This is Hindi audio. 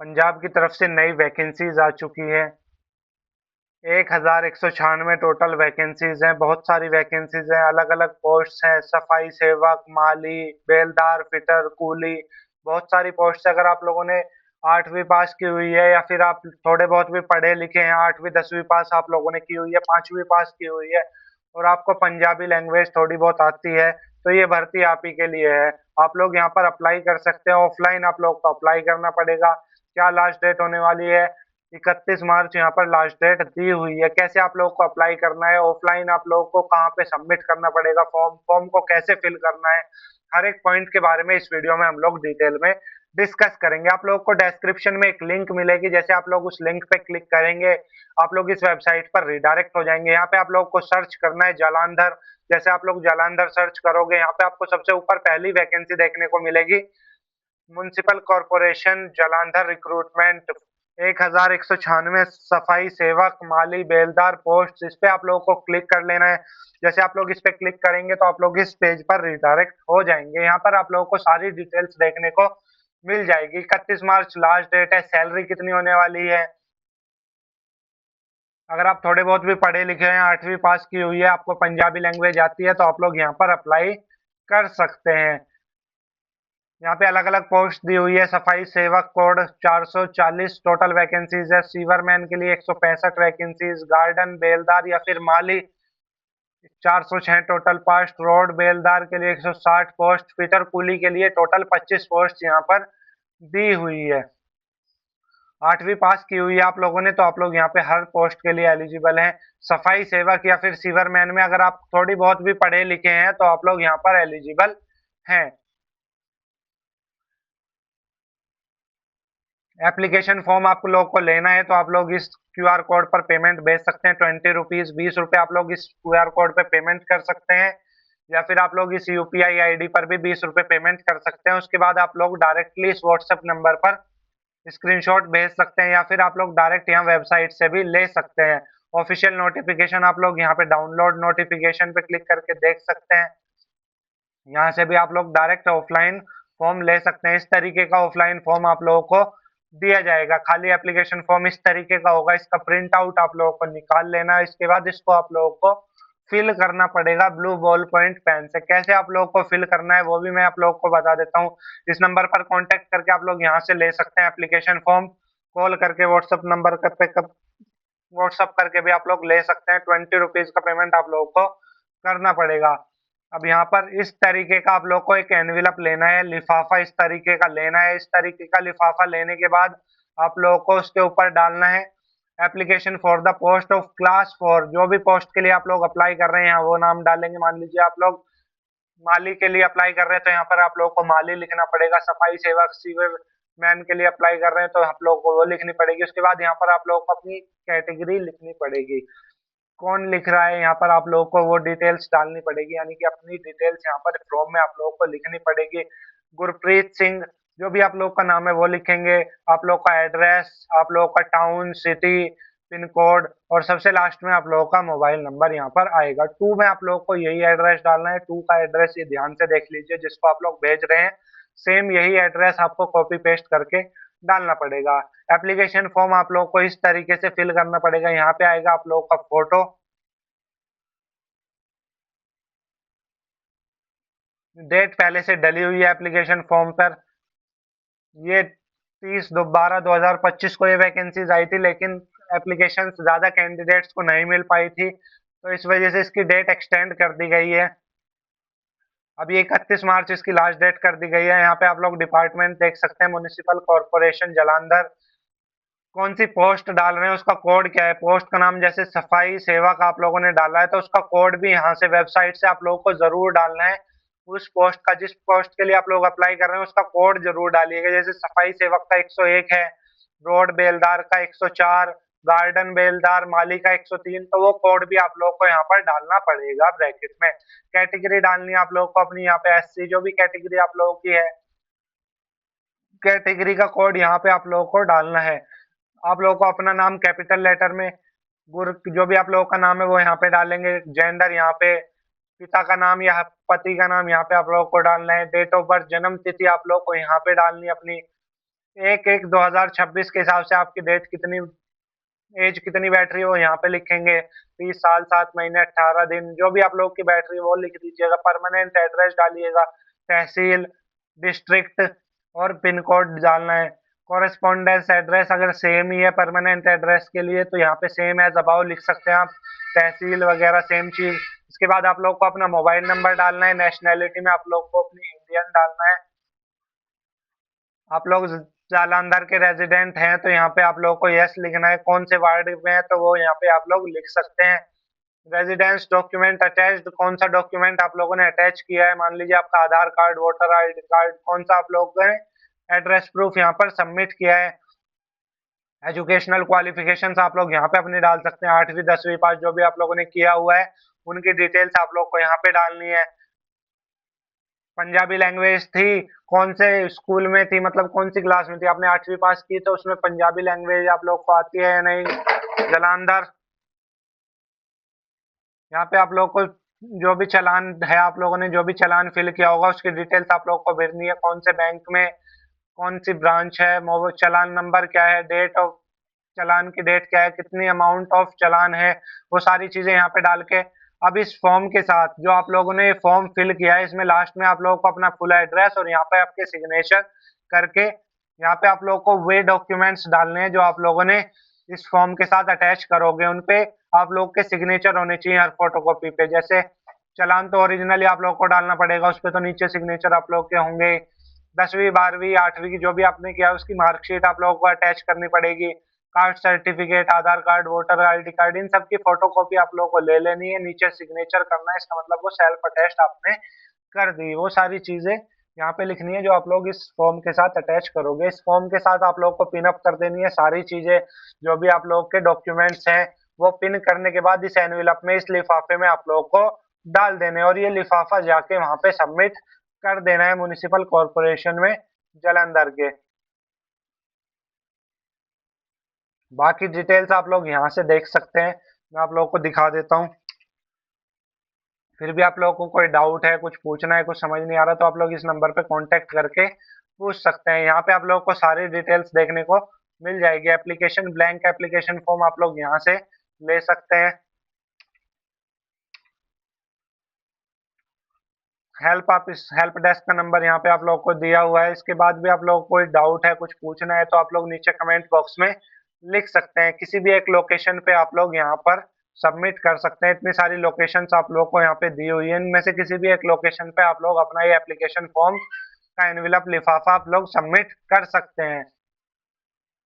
पंजाब की तरफ से नई वैकेंसीज आ चुकी है। 1196 टोटल वैकेंसीज हैं। बहुत सारी वैकेंसीज हैं, अलग अलग पोस्ट हैं, सफाई सेवक, माली, बेलदार, फिटर, कूली। बहुत सारी पोस्ट। अगर आप लोगों ने 8वीं पास की हुई है या फिर आप थोड़े बहुत भी पढ़े लिखे हैं, 8वीं 10वीं पास आप लोगों ने की हुई है, 5वीं पास की हुई है और आपको पंजाबी लैंग्वेज थोड़ी बहुत आती है, तो ये भर्ती आप ही के लिए है। आप लोग यहाँ पर अप्लाई कर सकते हैं। ऑफलाइन आप लोग को अप्लाई करना पड़ेगा। क्या लास्ट डेट होने वाली है? 31 मार्च यहाँ पर लास्ट डेट दी हुई है। कैसे आप लोगों को अप्लाई करना है? ऑफलाइन आप लोगों को कहाँ पे सबमिट करना पड़ेगा? फॉर्म को कैसे फिल करना है? हर एक पॉइंट के बारे में इस वीडियो में हम लोग डिटेल में डिस्कस करेंगे। आप लोगों को डिस्क्रिप्शन में एक लिंक मिलेगी। जैसे आप लोग उस लिंक पे क्लिक करेंगे, आप लोग इस वेबसाइट पर रिडायरेक्ट हो जाएंगे। यहाँ पे आप लोगों को सर्च करना है जालंधर। जैसे आप लोग जालंधर सर्च करोगे, यहाँ पे आपको सबसे ऊपर पहली वैकेंसी देखने को मिलेगी, म्युनिसिपल कॉर्पोरेशन जालंधर रिक्रूटमेंट। 1196 सफाई सेवक, माली, बेलदार पोस्ट। इस पे आप लोगों को क्लिक कर लेना है। जैसे आप लोग इस पे क्लिक करेंगे तो आप लोग इस पेज पर रिडायरेक्ट हो जाएंगे। यहाँ पर आप लोगों को सारी डिटेल्स देखने को मिल जाएगी। 31 मार्च लास्ट डेट है। सैलरी कितनी होने वाली है? अगर आप थोड़े बहुत भी पढ़े लिखे हैं, 8वीं पास की हुई है, आपको पंजाबी लैंग्वेज आती है, तो आप लोग यहाँ पर अप्लाई कर सकते हैं। यहाँ पे अलग अलग पोस्ट दी हुई है। सफाई सेवक कोड 440 टोटल वैकेंसीज है। सीवरमैन के लिए 165 वैकेंसीज। गार्डन बेलदार या फिर माली 406 टोटल पोस्ट। रोड बेलदार के लिए 160 पोस्ट। फिटर कुली के लिए टोटल 25 पोस्ट यहाँ पर दी हुई है। 8वीं पास की हुई है आप लोगों ने, तो आप लोग यहाँ पे हर पोस्ट के लिए एलिजिबल हैं। सफाई सेवक या फिर सीवरमैन में अगर आप थोड़ी बहुत भी पढ़े लिखे हैं तो आप लोग यहाँ पर एलिजिबल हैं। एप्लीकेशन फॉर्म आप लोग को लेना है तो आप लोग इस क्यूआर कोड पर पेमेंट भेज सकते हैं। 20 रुपीज, 20 रुपए आप लोग इस क्यूआर कोड पे पेमेंट कर सकते हैं, या फिर आप लोग इस यूपीआई आईडी पर भी 20 रुपए पेमेंट कर सकते हैं। उसके बाद आप लोग डायरेक्टली इस व्हाट्सएप नंबर पर स्क्रीनशॉट भेज सकते हैं, या फिर आप लोग डायरेक्ट यहाँ वेबसाइट से भी ले सकते हैं। ऑफिशियल नोटिफिकेशन आप लोग यहाँ पे डाउनलोड नोटिफिकेशन पे क्लिक करके देख सकते हैं। यहाँ से भी आप लोग डायरेक्ट ऑफलाइन फॉर्म ले सकते हैं। इस तरीके का ऑफलाइन फॉर्म आप लोगों को दिया जाएगा। खाली एप्लीकेशन फॉर्म इस तरीके का होगा। इसका प्रिंट आउट आप लोगों को निकाल लेना है। इसके बाद इसको आप लोगों को फिल करना पड़ेगा ब्लू बॉल पॉइंट पेन से। कैसे आप लोगों को फिल करना है वो भी मैं आप लोगों को बता देता हूँ। इस नंबर पर कांटेक्ट करके आप लोग यहाँ से ले सकते हैं एप्लीकेशन फॉर्म। कॉल करके व्हाट्सएप नंबर पे व्हाट्सएप करके भी आप लोग ले सकते हैं। 20 रुपीज का पेमेंट आप लोगों को करना पड़ेगा। अब यहाँ पर इस तरीके का आप लोग को एक एनवेलप लेना है, लिफाफा इस तरीके का लेना है। इस तरीके का लिफाफा लेने के बाद आप लोगों को उसके ऊपर डालना है application for the post of class 4। जो भी पोस्ट के लिए आप लोग अप्लाई कर रहे हैं वो नाम डालेंगे। मान लीजिए आप लोग माली के लिए अप्लाई कर रहे हैं तो यहाँ पर आप लोगों को माली लिखना पड़ेगा। सफाई सेवक सीवर मैन के लिए अप्लाई कर रहे हैं तो आप लोगों को वो लिखनी पड़ेगी। उसके बाद यहाँ पर आप लोगों को अपनी कैटेगरी लिखनी पड़ेगी। कौन लिख रहा है यहाँ पर आप लोगों को वो डिटेल्स डालनी पड़ेगी, यानी कि अपनी डिटेल्स यहाँ पर फॉर्म में आप लोगों को लिखनी पड़ेगी। गुरप्रीत सिंह जो भी आप लोग का नाम है वो लिखेंगे। आप लोग का एड्रेस, आप लोगों का टाउन, सिटी, पिन कोड और सबसे लास्ट में आप लोगों का मोबाइल नंबर यहाँ पर आएगा। 2 में आप लोगों को यही एड्रेस डालना है। 2 का एड्रेस ये ध्यान से देख लीजिए, जिसको आप लोग भेज रहे हैं सेम यही एड्रेस आपको कॉपी पेस्ट करके डालना पड़ेगा। एप्लीकेशन फॉर्म आप लोगों को इस तरीके से फिल करना पड़ेगा। यहाँ पे आएगा आप लोगों का फोटो, डेट पहले से डली हुई है एप्लीकेशन फॉर्म पर। ये 30/12/2025 को ये वैकेंसीज आई थी, लेकिन एप्लीकेशन ज्यादा कैंडिडेट्स को नहीं मिल पाई थी, तो इस वजह से इसकी डेट एक्सटेंड कर दी गई है। अभी 31 मार्च इसकी लास्ट डेट कर दी गई है। यहाँ पे आप लोग डिपार्टमेंट देख सकते हैं, म्युनिसिपल कॉर्पोरेशन जालंधर। कौन सी पोस्ट डाल रहे हैं उसका कोड क्या है? पोस्ट का नाम जैसे सफाई सेवक आप लोगों ने डाला है तो उसका कोड भी यहाँ से वेबसाइट से आप लोगों को जरूर डालना है। उस पोस्ट का, जिस पोस्ट के लिए आप लोग अप्लाई कर रहे हैं उसका कोड जरूर डालिएगा। जैसे सफाई सेवक का 101 है, रोड बेलदार का 104, गार्डन बेलदार माली का 103, तो वो कोड भी आप लोग को यहाँ पर डालना पड़ेगा ब्रैकेट में। कैटेगरी डालनी है आप लोग को अपनी, यहाँ पे एससी जो भी कैटेगरी आप लोगों की है, कैटेगरी का कोड यहाँ पे आप लोगों को डालना है। आप लोगों को अपना नाम कैपिटल लेटर में, गुरु जो भी आप लोगों का नाम है वो यहाँ पे डालेंगे। जेंडर यहाँ पे, पिता का नाम या पति का नाम यहाँ पे आप लोगों को डालना है। डेट ऑफ बर्थ जन्म तिथि आप लोगों को यहाँ पे डालनी है अपनी। 1/1/2026 के हिसाब से आपकी डेट कितनी, एज कितनी बैटरी हो यहाँ पे लिखेंगे। 30 साल 7 महीने 18 दिन जो भी आप लोग की बैटरी वो लिख दीजिएगा। परमानेंट एड्रेस डालिएगा, तहसील, डिस्ट्रिक्ट और पिन कोड डालना है। कॉरेस्पॉन्डेंस एड्रेस अगर सेम ही है परमानेंट एड्रेस के लिए तो यहाँ पे सेम एज अबाव लिख सकते हैं आप, तहसील वगैरह सेम चीज। इसके बाद आप लोग को अपना मोबाइल नंबर डालना है। नेशनैलिटी में आप लोग को अपनी इंडियन डालना है। आप लोग जालंधर के रेजिडेंट हैं तो यहाँ पे आप लोग को यस लिखना है। कौन से वार्ड में है तो वो यहाँ पे आप लोग लिख सकते हैं। रेजिडेंस डॉक्यूमेंट अटैच्ड, कौन सा डॉक्यूमेंट आप लोगों ने अटैच किया है। मान लीजिए आपका आधार कार्ड, वोटर आईडी कार्ड, कौन सा आप लोगों ने एड्रेस प्रूफ यहाँ पर सबमिट किया है। एजुकेशनल क्वालिफिकेशंस आप लोग यहाँ पे अपनी डाल सकते हैं, 8वीं 10वीं पास जो भी आप लोगों ने किया हुआ है उनकी डिटेल्स आप लोग को यहाँ पे डालनी है। पंजाबी लैंग्वेज थी, कौन से स्कूल में थी, मतलब कौन सी क्लास में थी। आपने 8वीं पास की तो उसमें पंजाबी लैंग्वेज आप लोग को आती है या नहीं। जालंधर, यहाँ पे आप लोग को जो भी चालान है, आप लोगों ने जो भी चालान फिल किया होगा उसकी डिटेल्स आप लोग को भरनी है। कौन से बैंक में, कौन सी ब्रांच है, चालान नंबर क्या है, डेट ऑफ चालान की डेट क्या है, कितनी अमाउंट ऑफ चालान है, वो सारी चीजें यहाँ पे डाल के अब इस फॉर्म के साथ जो आप लोगों ने फॉर्म फिल किया है इसमें लास्ट में आप लोगों को अपना फुल एड्रेस और यहाँ पे आपके सिग्नेचर करके यहाँ पे आप लोगों को वे डॉक्यूमेंट्स डालने हैं जो आप लोगों ने इस फॉर्म के साथ अटैच करोगे। उनपे आप लोग के सिग्नेचर होने चाहिए हर फोटोकॉपी पे। जैसे चालान तो ओरिजिनली आप लोग को डालना पड़ेगा, उस पे तो नीचे सिग्नेचर आप लोग के होंगे। 10वीं 12वीं 8वीं की जो भी आपने किया उसकी मार्कशीट आप लोगों को अटैच करनी पड़ेगी। कास्ट सर्टिफिकेट, आधार कार्ड, वोटर आईडी कार्ड, इन सब की फोटोकॉपी आप लोगों को ले लेनी है, नीचे सिग्नेचर करना है। इसका मतलब वो सेल्फ अटेस्ट आपने कर दी। वो सारी चीजें यहाँ पे लिखनी है जो आप लोग इस फॉर्म के साथ अटैच करोगे। इस फॉर्म के साथ आप लोग को पिन अप कर देनी है सारी चीजें, जो भी आप लोग के डॉक्यूमेंट्स हैं वो पिन करने के बाद इस एनवेलप में, इस लिफाफे में आप लोग को डाल देने और ये लिफाफा जाके वहां पे सबमिट कर देना है म्युनिसिपल कॉर्पोरेशन में जालंधर के। बाकी डिटेल्स आप लोग यहाँ से देख सकते हैं, मैं आप लोगों को दिखा देता हूँ। फिर भी आप लोगों को कोई डाउट है, कुछ पूछना है, कुछ समझ नहीं आ रहा तो आप लोग इस नंबर पे कांटेक्ट करके पूछ सकते हैं। यहाँ पे आप लोगों को सारी डिटेल्स देखने को मिल जाएगी। एप्लीकेशन, ब्लैंक एप्लीकेशन फॉर्म आप लोग यहाँ से ले सकते हैं। हेल्प, आप इस हेल्प डेस्क का नंबर यहाँ पे आप लोगों को दिया हुआ है। इसके बाद भी आप लोगों को कोई डाउट है, कुछ पूछना है तो आप लोग नीचे कमेंट बॉक्स में लिख सकते हैं। किसी भी एक लोकेशन पे आप लोग यहाँ पर सबमिट कर सकते हैं। इतनी सारी लोकेशंस आप लोगों को यहाँ पे दी हुई है, इनमें से किसी भी एक लोकेशन पे आप लोग अपना ये एप्लीकेशन फॉर्म का एनवेलप लिफाफा आप लोग सबमिट कर सकते हैं।